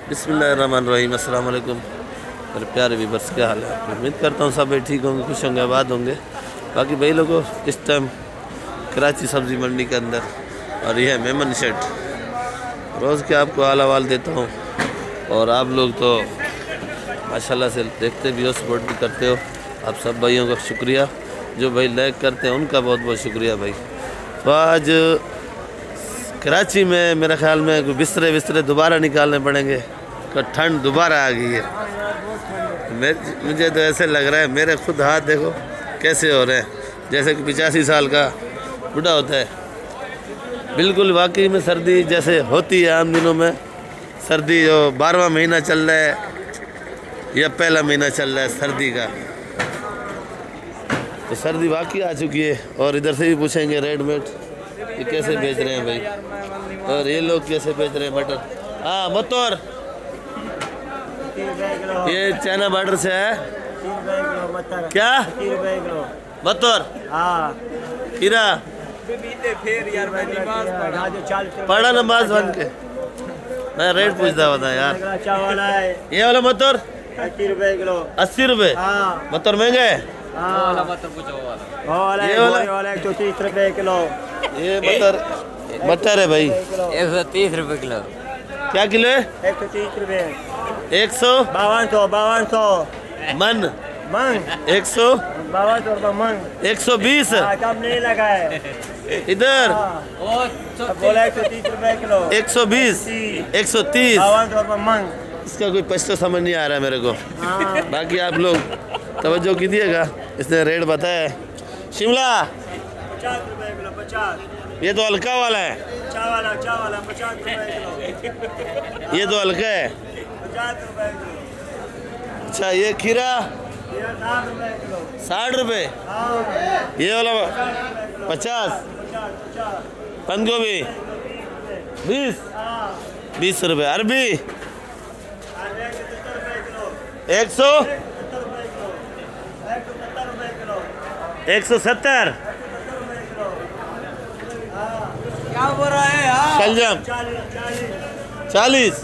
बिस्मिल्लाहिर्रहमानिर्रहीम, अस्सलाम वालेकुम मेरे प्यारे व्यूअर्स, क्या हाल है? उम्मीद करता हूँ सब भाई ठीक होंगे, खुश होंगे, आबाद होंगे। बाकी भाई लोगों, इस टाइम कराची सब्ज़ी मंडी के अंदर, और यह है मेमन शेड। रोज़ के आपको हाल अहवाल देता हूँ और आप लोग तो माशाल्लाह से देखते भी हो, सपोर्ट भी करते हो। आप सब भाइयों का शुक्रिया, जो भाई लाइक करते हैं उनका बहुत बहुत शुक्रिया भाई। तो आज कराची में मेरे ख्याल में कोई बिस्तरे दोबारा निकालने पड़ेंगे, तो ठंड दोबारा आ गई है। मुझे तो ऐसे लग रहा है, मेरे खुद हाथ देखो कैसे हो रहे हैं, जैसे कि 85 साल का बूढ़ा होता है। बिल्कुल वाकई में सर्दी जैसे होती है आम दिनों में, सर्दी जो 12वां महीना चल रहा है या पहला महीना चल रहा है सर्दी का, तो सर्दी वाकई आ चुकी है। और इधर से भी पूछेंगे रेडमेड ये कैसे बेच रहे हैं भाई, और ये लोग कैसे बेच रहे हैं मटर। हाँ मटर, ये चाइना बॉर्डर से है क्या? मटर खीरा पड़ा नमाज बन के मैं रेट पूछता होता यार। ये वाला मटर 80 रुपए किलो। 80 रुपए मटर महंगा है। ये वाला 130 रुपए किलो। ये मटर है भाई 130 रुपए किलो। क्या किलो है? 130 रुपए। 52 मन 152 रुपए मन। 120 कम नहीं लगा है इधर। बोला 130 रुपए किलो। 120 130 52 रुपए मन। इसका कोई पछता समझ नहीं आ रहा है मेरे को। बाकी आप लोग तवज्जो कीजिएगा, इसने रेट बताया। शिमला 50 रुपए किलो। 50। ये तो हल्का वाला है। चा वाला 50 रुपए किलो। ये तो हल्का है 50 रुपए किलो। अच्छा ये खीरा 60 रुपए किलो। 60 रुपए। ये वाला 50। बंद गोभी 20 रुपए। अरबी 170। क्या बोल रहा है? शलजम 40।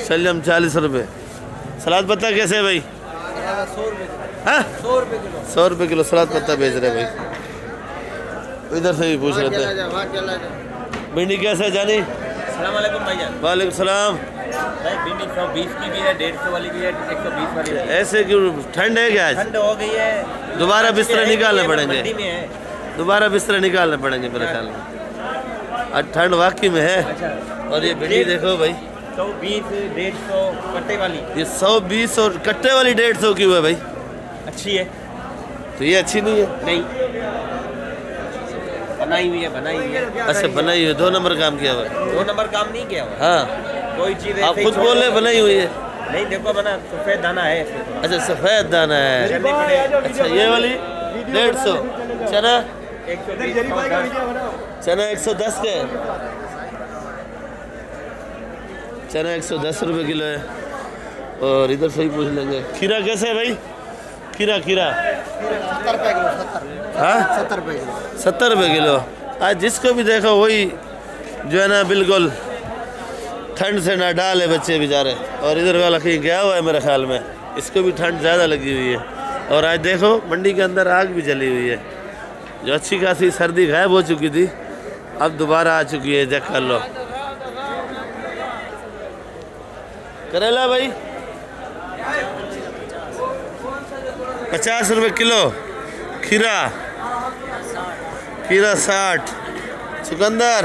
शलजम 40 रुपए। सलाद पत्ता कैसे है भाई? 100 रुपए किलो। हाँ 100 रुपए किलो। 100 रुपए किलो सलाद पत्ता बेच रहे भाई। इधर से भी पूछ रहे थे। भिंडी कैसे है जानी? अस्सलाम वालेकुम भाईजान। वालेकुम सलाम। भाई भिंडी 120 की भी है, 150 वाली भी है, 120 वाली है। ऐसे क्यों? ठंड है क्या आज? ठंड हो गई है, दोबारा बिस्तर निकालने पड़ेंगे। मंडी में है। दोबारा बिस्तर निकालने पड़ेंगे मेरे ख्याल में। आज ठंड वाकई में है। और ये भिंडी देखो भाई 120 150 कट्टे वाली। ये 120 और कट्टे वाली 150 की हुआ है भाई। अच्छी है। तो ये अच्छी नहीं है? नहीं, बनाई हुई है, बनाई हुई है। अच्छा बनाई हुई है, 2 नंबर काम किया हुआ है। 2 नंबर काम नहीं किया हुआ। हाँ कोई चीज आप खुद बोल रहे बनाई हुई है। नहीं, देखो बना सफेद दाना है इसमें थोड़ा। अच्छा सफ़ेद दाना है। चलनी पड़े। अच्छा ये वाली 150। चना 120। चना 110 के। चना 110 रुपए किलो है। और इधर से ही पूछ लेंगे खीरा कैसे है भाई? खीरा 70 रुपए किलो। 70। हाँ 70 रुपए किलो। 70 रुपए किलो। आज जिसको भी देखो वही जो है ना बिल्कुल ठंड से ना डाल है बच्चे बेचारे। और इधर वाला कहीं गया हुआ है मेरे ख्याल में, इसको भी ठंड ज़्यादा लगी हुई है। और आज देखो मंडी के अंदर आग भी जली हुई है। जो अच्छी खासी सर्दी गायब हो चुकी थी अब दोबारा आ चुकी है। चेक कर लो। करेला भाई 50 रुपए किलो। खीरा 60। चुकंदर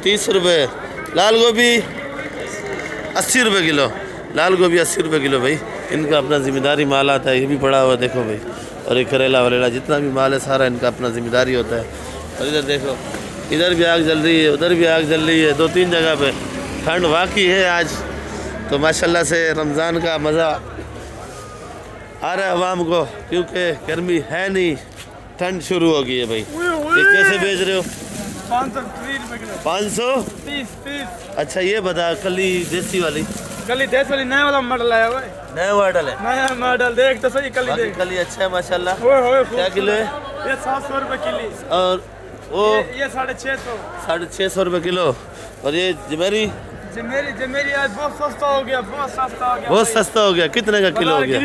30 रुपए। लाल गोभी 80 रुपए किलो। लाल गोभी 80 रुपए किलो भाई। इनका अपना ज़िम्मेदारी माल आता है, ये भी पड़ा हुआ देखो भाई। और ये करेला वरेला जितना भी माल है सारा इनका अपना ज़िम्मेदारी होता है। और इधर देखो, इधर भी आग जल रही है, उधर भी आग जल रही है, 2-3 जगह पे। ठंड वाकई है आज तो माशाल्लाह से रमज़ान का मज़ा आ रहा है अवाम को, क्योंकि गर्मी है नहीं, ठंड शुरू हो गई है भाई। ये कैसे बेच रहे हो? 530 रुपए किलो। 530। अच्छा ये बता, कली देसी वाली? कली देसी वाली नया वाला मॉडल आया हुआ है। नया मॉडल है? नया मॉडल देख तो सही। कली देख। कली अच्छा है माशाल्लाह। क्या किलो है? ये 700 रुपए किलो। और वो ये 650। 650 रुपये किलो। और ये जमेरी जमेरी आज बहुत सस्ता हो गया, बहुत सस्ता हो गया। बहुत सस्ता हो गया। कितने का किलो हो गया?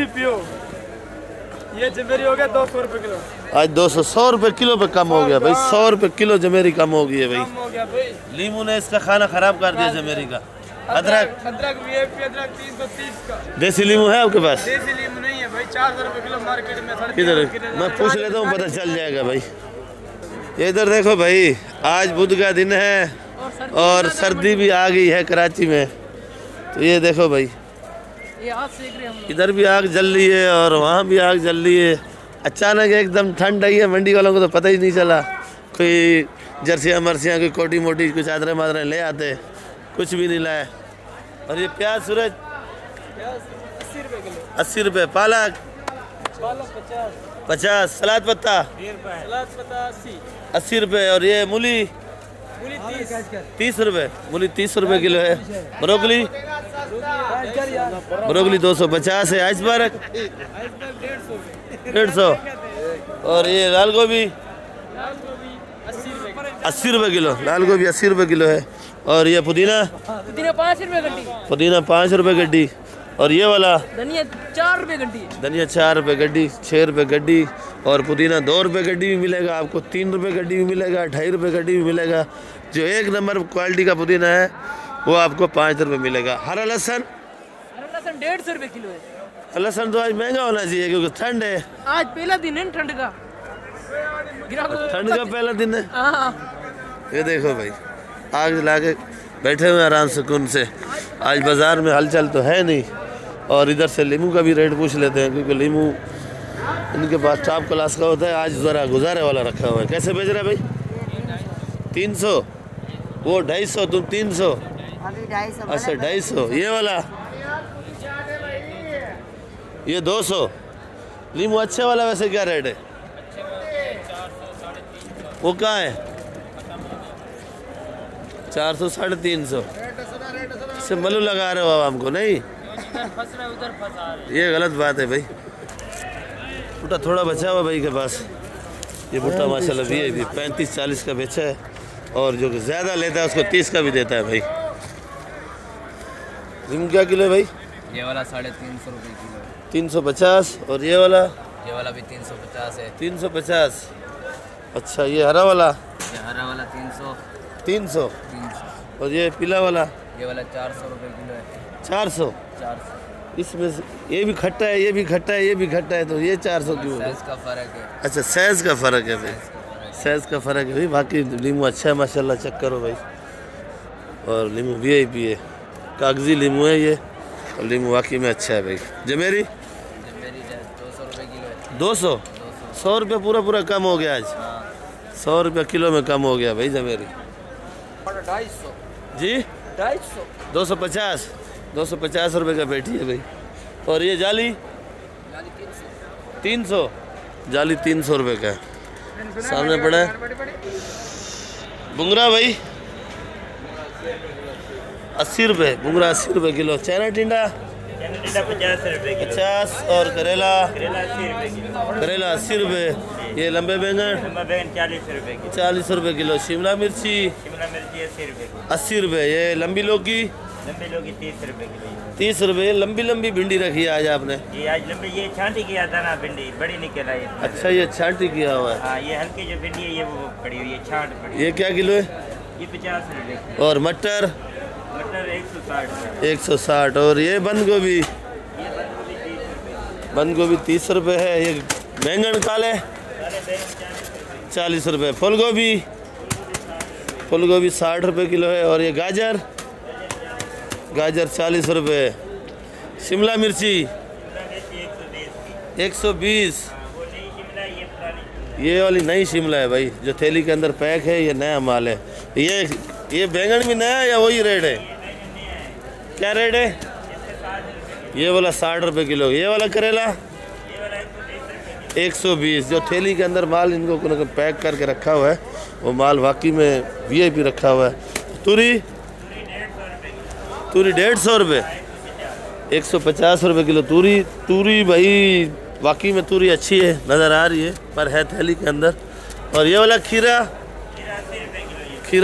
ये जमेरी हो गया 200 रुपए किलो। आज 200 रुपए किलो पे कम हो गया भाई। 100 रुपए किलो जमेरी कम हो गई है भाई। कम हो गया भाई। लीमू ने इसका खाना खराब कर दिया जमेरी का। अदरक वीआईपी अदरक 330 का। देसी लीमू है आपके पास? देसी लीमू नहीं है भाई, 400 रुपए किलो मार्केट में। किधर मैं पूछ लेता हूँ, पता चल जाएगा भाई। ये इधर देखो भाई, आज बुध का दिन है और सर्दी भी आ गई है कराची में। तो ये देखो भाई, ये आग सेक रहे हम लोग। इधर भी आग जल रही है और वहाँ भी आग जल रही है। अचानक एकदम ठंड आई है। मंडी वालों को तो पता ही नहीं चला। कोई जर्सियाँ मर्सियाँ, कोई कोटी मोटी, कुछ चादरें मादरें ले आते, कुछ भी नहीं लाए। और ये प्याज सूरज 80 रुपए किलो। 80 रुपये। पालक 50। सलाद पत्ता 80 रुपये। और ये मूली 30 रुपये। मूली 30 रुपये किलो है। ब्रोकली 250 है। आइसबर्ग 150। और ये लाल गोभी 80 रुपये किलो। लाल गोभी 80 रुपये किलो है। और ये पुदीना 5 रुपए गड्डी। पुदीना 5 रुपये गड्डी। और ये वाला धनिया 4 रुपए गड्डी। धनिया 4 रुपये गड्डी, 6 रुपये गड्डी। और पुदीना 2 रुपये गड्डी भी मिलेगा आपको, 3 रुपये गड्डी भी मिलेगा, 2.5 रुपये गड्डी भी मिलेगा। जो 1 नंबर क्वालिटी का पुदीना है वो आपको 5 रुपये मिलेगा। हरा लहसुन 150 रुपए किलो है। लहसुन तो आज महंगा होना चाहिए क्योंकि ठंड है। आज पहला दिन है ठंड का। ठंड का पहला दिन है। हाँ। ये देखो भाई, आग जला के बैठे हुए आराम सुकून से। आज बाज़ार में हलचल तो है नहीं। और इधर से लीमू का भी रेट पूछ लेते हैं क्योंकि लीमू इनके पास टॉप क्लास का होता है। आज ज़रा गुजारे वाला रखा हुआ है। कैसे बेच रहे हैं भाई? 300। वो 250, तुम 300। अच्छा 250। ये वाला ये 200। लीमू अच्छे वाला वैसे क्या रेट है? वो कहाँ है? 400 350। इससे मल्लू लगा रहे हो आप हमको? नहीं, ये गलत बात है भाई। भुट्टा थोड़ा बचा हुआ भाई के पास। ये भुट्टा माशाल्लाह भी 35-40 का बेचा है। और जो ज़्यादा लेता है उसको 30 का भी देता है भाई। लीमू क्या किलो है भाई? ये वाला 350 रुपए किलो है। 350। और ये वाला भी 350 है। 350। अच्छा, ये हरा वाला? ये हरा वाला 300। और ये पीला वाला? ये वाला 400 रुपए किलो है। 400। इसमें से ये भी खट्टा है, ये भी खट्टा है, ये भी खट्टा है, तो ये 400 क्यों है? साइज का फर्क है। अच्छा, साइज का फ़र्क है भाई। साइज का फ़र्क है भाई। बाकी लीमू अच्छा है माशाल्लाह, चेक करो भाई। और लीमू VIP है, कागजी लीमू है ये। और लीमू वाकई में अच्छा है भाई। जमेरी 200 रुपए किलो है। 200। 100 रुपये पूरा कम हो गया आज। 100 रुपये किलो में कम हो गया भाई जमेरी। 250 जी 250। 250 रुपये का बैठी है भाई। और ये जाली 300। जाली 300 रुपये का है। सामने पड़ा है बुंगरा भाई 80 रुपये। बुंगरा 80 रुपये किलो। चाइना टिंडा 50 रुपए किलो। 50। और करेला 80 रुपए किलो। करेला 80 रुपये। ये लंबे बैंगन 40 रुपए किलो। 40 रुपये किलो। शिमला मिर्ची शिमला मिर्ची 80 रुपए किलो। 80 रुपये। ये लंबी लौकी लंबी लौकी 30 रुपए किलो। 30 रुपये। लंबी भिंडी रखी है आज आपने? ये आज लंबी, ये छांटी किया था ना भिंडी, बड़ी निकल आई। अच्छा, ये छांटी किया हुआ है। हाँ, ये हल्की जो भिंडी है ये वो पड़ी हुई है, छांट पड़ी। ये क्या किलो है? ये 50 रुपए। और मटर 160 रुपए। 160। और ये बंद गोभी बंद गोभी 30 रुपये है। ये बैंगन काले 40 रुपये। फूल गोभी 60 रुपये किलो है। और ये गाजर 40 रुपये। शिमला मिर्ची 120। ये वाली नई शिमला है भाई, जो थैली के अंदर पैक है। ये नया माल है। ये बैंगन भी नया है या वही रेट है? क्या रेट है? ये वाला 60 रुपये किलो। ये वाला करेला 120। जो थैली के अंदर माल इनको पैक करके रखा हुआ है वो माल वाकई में VIP रखा हुआ है। तूरी 150 रुपये। 150 रुपये किलो तूरी भाई वाकई में तूरी अच्छी है, नज़र आ रही है, पर है थैली के अंदर। और ये वाला खीरा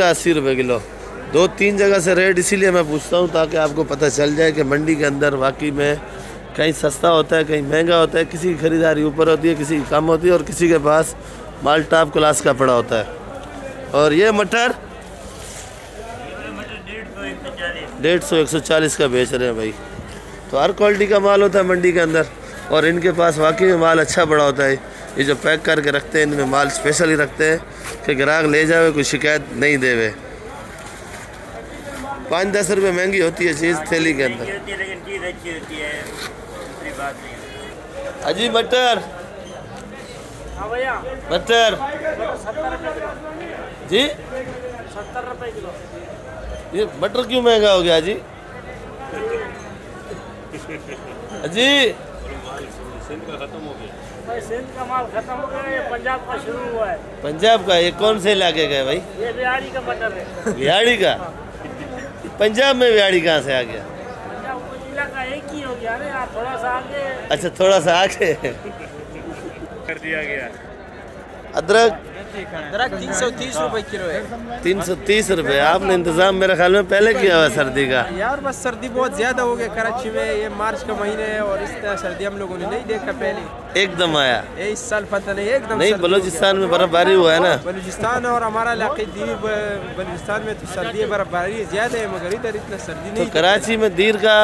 80 रुपये किलो। 2-3 जगह से रेट इसीलिए मैं पूछता हूँ ताकि आपको पता चल जाए कि मंडी के अंदर वाकई में कहीं सस्ता होता है, कहीं महंगा होता है, किसी की खरीदारी ऊपर होती है, किसी की कम होती है और किसी के पास माल टॉप क्लास का पड़ा होता है। और ये मटर 150-140 का बेच रहे हैं भाई। तो हर क्वालिटी का माल होता है मंडी के अंदर और इनके पास वाकई में माल अच्छा बड़ा होता है। ये जो पैक करके रखते हैं इनमें माल स्पेशल ही रखते हैं कि ग्राहक ले जावे, कोई शिकायत नहीं देवे। 5-10 रुपये महंगी होती है चीज़ थैली के अंदर। लेकिन चीज़ अच्छी होती है, दूसरी बात नहीं। अजी मटर, मटर जी 70 रुपए किलो। ये मटर क्यों महंगा हो गया जी? अजी भाई सिंध का माल खत्म हो गया, ये पंजाब का शुरू हुआ है। पंजाब का? ये कौन से इलाके का है भाई? ये बिहारी का मटर है। बिहाड़ी का? पंजाब में बिहाड़ी कहाँ से आ गया? पंजाब को जिला का एक ही हो गया ना, आप थोड़ा सा आगे। अच्छा थोड़ा सा आगे कर दिया गया। अदरक 330 रुपए किलो है। 330 रुपये। आपने इंतज़ाम मेरे ख्याल में पहले किया हुआ सर्दी का। यार बस सर्दी बहुत ज्यादा हो गई कराची में, ये मार्च का महीने है और इस तरह सर्दी हम लोगों ने नहीं देखा पहले। एकदम आया ये इस साल पता नहीं एकदम नहीं। सर्दी बलूचिस्तान में बर्फबारी हुआ है ना? बलूचिस्तान और हमारा इलाके बलूचिस्तान में तो सर्दी बर्फबारी ज्यादा है, मगर इधर इतना सर्दी तो नहीं। कराची में देर का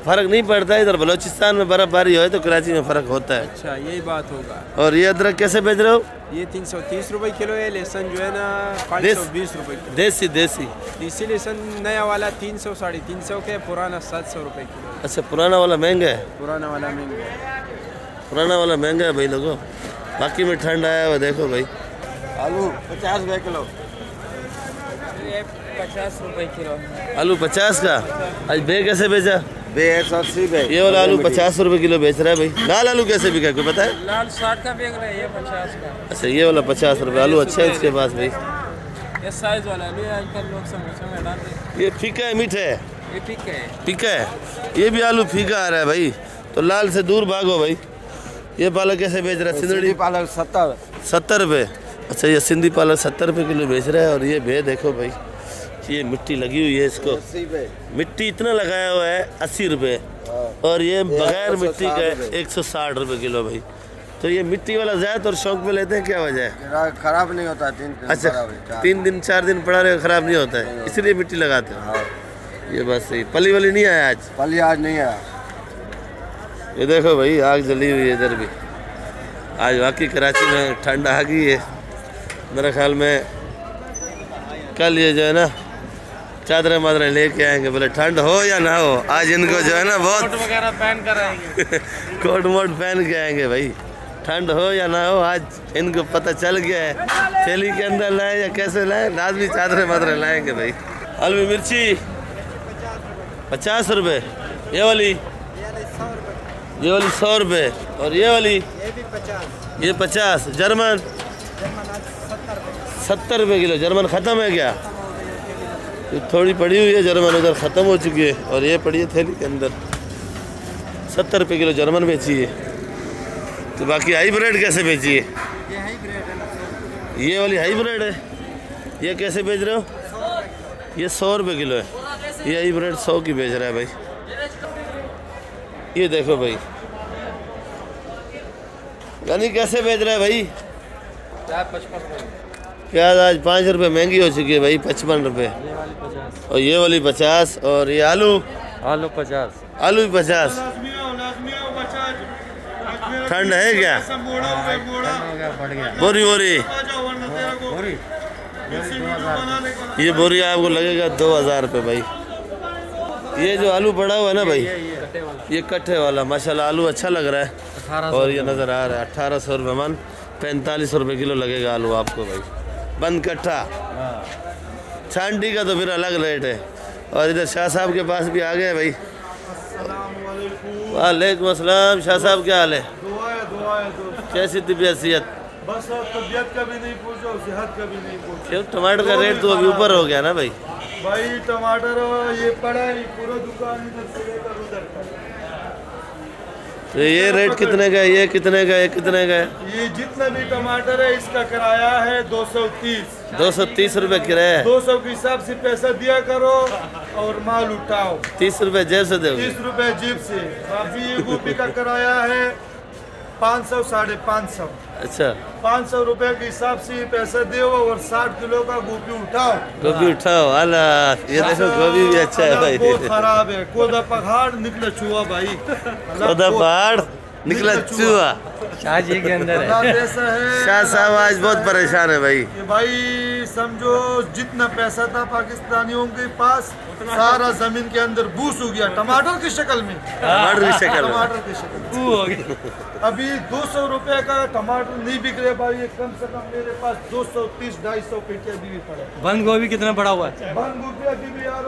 फ़र्क नहीं पड़ता है, इधर बलूचिस्तान में बर्फबारी हो तो कराची में फ़र्क होता है। अच्छा यही बात होगा। और ये अदरक कैसे बेच रहे हो? ये 330 रुपए किलो है। लहसुन जो है ना 520 रुपए किलो। देसी देसी देसी लहसुन नया वाला 300 350 के, पुराना 700 रुपए किलो। अच्छा पुराना वाला महंगा है? पुराना वाला महंगा है। पुराना वाला महंगा है भाई लोगों। बाकी में ठंड आया हुआ देखो भाई। आलू 50 रुपए किलो। ये 50 रुपए किलो। आलू 50 का? आज बे कैसे बेचा? बे 180 रुपए। ये वाला आलू 50 रुपये किलो बेच रहा है भाई। लाल आलू कैसे बिका कोई पता है? लाल 60 का बेच रहे हैं, ये 50 का। अच्छा ये वाला 50 रुपये। आलू अच्छा है इसके पास भाई। ये साइज वाला आलू है, आजकल लोग समोसे में डालते हैं। ये फीका है मीठा है? ये फीका है। फीका है। ये भी आलू फीका आ रहा है भाई, तो लाल से दूर भागो भाई। ये पालक कैसे बेच रहा है? सिंदड़ी पालक 70 रुपये। अच्छा ये सिंधी पालक 70 रुपये किलो बेच रहा है। और ये बे देखो भाई, ये मिट्टी लगी हुई है इसको। मिट्टी इतना लगाया हुआ है 80 रुपये और ये बगैर मिट्टी का 160 रुपये किलो भाई। तो ये मिट्टी वाला ज़्यादा और शौक पे लेते हैं, क्या वजह है? खराब नहीं होता। 3 दिन। अच्छा 3-4 दिन पड़ा रहे ख़राब नहीं होता है, इसलिए मिट्टी लगाते हैं। ये बात सही। पली वली नहीं आया आज? पली आज नहीं आया। ये देखो भाई आग जली हुई है इधर भी। आज वाकई कराची में ठंड आ गई है मेरे ख्याल में। कल ये जो है ना चादरें मादरें लेके आएंगे, बोले ठंड हो या ना हो। आज इनको जो है ना बहुत कोट वगैरह पहन कर आएंगे। कोट मोट पहन के आएंगे भाई। ठंड हो या ना हो आज इनको पता चल गया है। थैली के अंदर लाए या कैसे लाए, लाजमी चादरें मादरें लाएंगे भाई। आलू मिर्ची 50 रुपये। ये वाली 100 रुपये। और ये वाली ये 50। जर्मन 70 रुपये किलो। जर्मन ख़त्म है क्या? तो थोड़ी पड़ी हुई है जर्मन, उधर ख़त्म हो चुकी है। और ये पड़ी है थैली के अंदर 70 रुपये किलो जर्मन बेची है। तो बाकी हाईब्रिड कैसे बेची है? ये वाली हाईब्रिड है। ये कैसे बेच रहे हो? ये 100 रुपये किलो है। ये हाईब्रिड 100 की बेच रहा है भाई। ये देखो भाई यानी कैसे बेच रहा है भाई? प्याज आज 5 रुपये महंगी हो चुकी है भाई, 55 रुपये। और ये वाली 50। और ये आलू 50। आलू भी 50। ठंड है क्या? बोरी ये बोरी आपको लगेगा 2000 रुपये भाई। ये जो आलू पड़ा हुआ है ना भाई, ये कट्ठे वाला माशाल्लाह आलू अच्छा लग रहा है। और ये नज़र आ रहा है 1800 रुपये मन, 45 रुपये किलो लगेगा आलू आपको भाई। बंद कट्ठा। छांटी का तो फिर अलग रेट है। और इधर शाह साहब के पास भी आ गए भाई। वालेकुम अस्सलाम। शाह साहब क्या हाल है? कैसी तबीयत सेहत? बस तबीयत का भी नहीं पूछो, सेहत का भी नहीं पूछो। क्यों टमाटर का रेट तो अभी ऊपर हो गया ना भाई? भाई टमाटर ये पड़ा ही पूरा दुकान इधर से लेकर उधर। तो ये रेट कितने का है, ये कितने का है, कितने का है? ये जितना भी टमाटर है इसका किराया है 230। 230 रुपये किराया है। 200 के हिसाब से पैसा दिया करो और माल उठाओ। 30 रुपये जेब से दोगे? 30 रुपए जेब से। अभी ये गोभी का किराया है 500 550। अच्छा, 500 रुपए के हिसाब से ये पैसा दो और 60 किलो का गोभी उठाओ। गोभी उठाओ। अला ये देखो गोभी भी अच्छा है भाई। बहुत खराब है। कोदा पहाड़ निकला चूहा भाई। खुदा पहाड़ निकला चूहा। शाह जी के अंदर है। हालात ऐसा है। शाह साहब आज बहुत परेशान है भाई। कि भाई समझो जितना पैसा था पाकिस्तानियों के पास सारा जमीन के अंदर बूस हो गया टमाटर की शक्ल में। टमाटर की शक्ल में। टमाटर की शक्ल में। अभी 200 रुपए का टमाटर नहीं बिक रहे भाई। ये कम से कम मेरे पास 230-250 पेटी अभी भी पड़ा है। बंद गोभी कितना पड़ा हुआ है? बंद गोभी अभी भी यार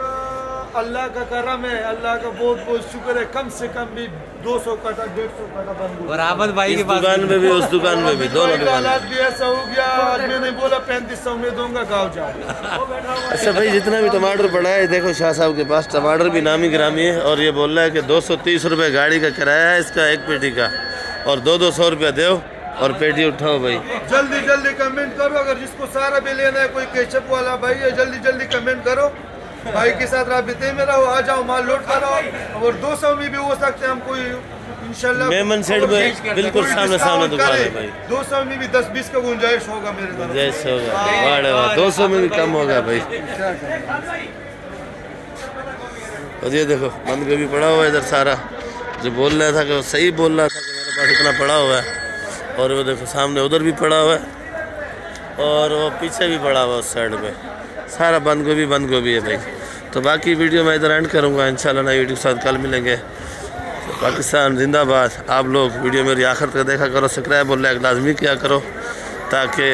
अल्लाह का करम है। अल्लाह का बहुत बहुत शुक्र है। कम से कम भी 200 कटा 150 कटा बंद गोभी। और आबद भाई इस के पास दुकान में भी उस दुकान में भी दोनों दुकान हालात भी ऐसा हो गया। आज मैंने बोला 3500 में दूंगा गाँव जाओ। अच्छा भाई, जितना भी टमाटर पड़ा है देखो शाह साहब के पास टमाटर भी नामी गिरामी है। और ये बोल रहा है कि 230 रुपये गाड़ी का किराया है इसका एक पेटी का, और 200 रुपया दो और पेटी उठाओ भाई। जल्दी जल्दी कमेंट करो। अगर जिसको सारा भी लेना है, कोई केचप वाला भाई है, जल्दी जल्दी कमेंट करो। भाई के साथ राबिते में रहो, आ जाओ माल लोड करो। और 200 में भी हो सकते हैं हम कोई इंशाल्लाह। मेमन सेट में बिल्कुल सामने सामने दुकान है भाई। 200 में भी 10-20 का गुंजाइश होगा मेरे तरफ। जैसे होगा वाह वाह, 200 में भी कम होगा भाई। और ये देखो बंद गोभी पड़ा हुआ है इधर सारा। जो बोल रहा था कि वो सही बोल रहा था कि मेरे पास इतना पड़ा हुआ है। और वो देखो सामने उधर भी पड़ा हुआ है और वो पीछे भी पड़ा हुआ है उस साइड पे। सारा बंद गोभी है भाई। तो बाकी वीडियो मैं इधर एंड करूँगा। इंशाल्लाह नई वीडियो के साथ कल मिलेंगे। तो पाकिस्तान जिंदाबाद। आप लोग वीडियो मेरी आखिर तक देखा करो, सब्सक्राइब और लाइक लाजमी किया करो ताकि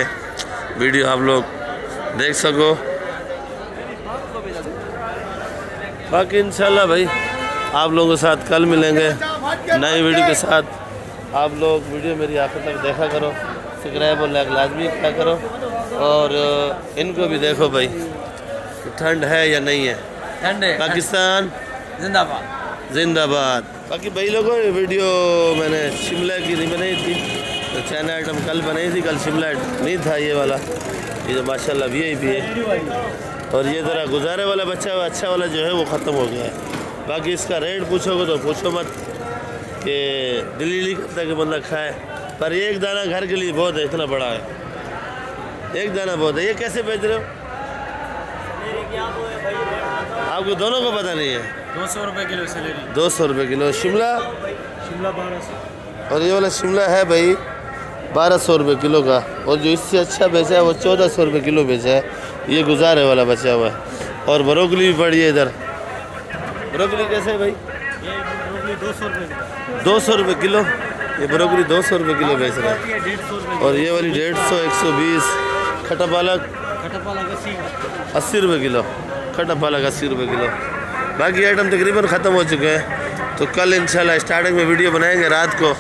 वीडियो आप लोग देख सको। बाकी इंशाल्लाह भाई आप लोगों के साथ कल मिलेंगे नई वीडियो के साथ। आप लोग वीडियो मेरी आखिर तक देखा करो, सब्सक्राइब और लाइक लाजमी किया करो। और इनको भी देखो भाई ठंड है या नहीं है। ठंड है। पाकिस्तान जिंदाबाद जिंदाबाद। बाकी भाई लोगों ये वीडियो मैंने शिमला की नहीं बनाई थी, तो चाइना आइटम कल बनाई थी। कल शिमला नहीं था ये वाला। ये जो माशाल्लाह VIP है। और ये ज़रा गुजारे वाला बच्चा अच्छा वाला जो है वो ख़त्म हो गया है। बाकी इसका रेट पूछोगे तो पूछो मत कि दिल्ली नहीं करता कि बंदा खाए। पर एक दाना घर के लिए बहुत है, इतना बड़ा है। एक दाना बहुत है। ये कैसे बेच रहे हो? आपको दोनों को पता नहीं है? 200 रुपए किलो सैलरी। 200 रुपये किलो। शिमला 1200। और ये वाला शिमला है भाई 1200 रुपये किलो का। और जो इससे अच्छा बेचा है वो 1400 रुपये किलो बेचा है। ये गुजारे वाला बचा हुआ है। और ब्रोकली भी पड़ी है इधर। ब्रोकली कैसे है भाई? ये ब्रोकली 200 रुपये 200 रुपये किलो। ये ब्रोकली 200 रुपये किलो बेच रहा है। 150 रुपये। और ये वाली 150, 120। खटा पालक खटा पालक 80 रुपये किलो। खटा पालक 80 रुपये किलो। बाकी आइटम तकरीबन ख़त्म हो चुके हैं। तो कल इंशाल्लाह स्टार्टिंग में वीडियो बनाएंगे रात को,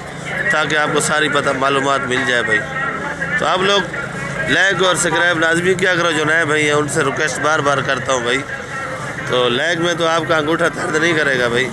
ताकि आपको सारी पता मालूमात मिल जाए भाई। तो आप लोग लाइक और सब्सक्राइब लाजमी क्या करो। जो नए भाई हैं उनसे रिक्वेस्ट बार बार करता हूँ भाई। तो लाइक में तो आपका अंगूठा दर्द नहीं करेगा भाई।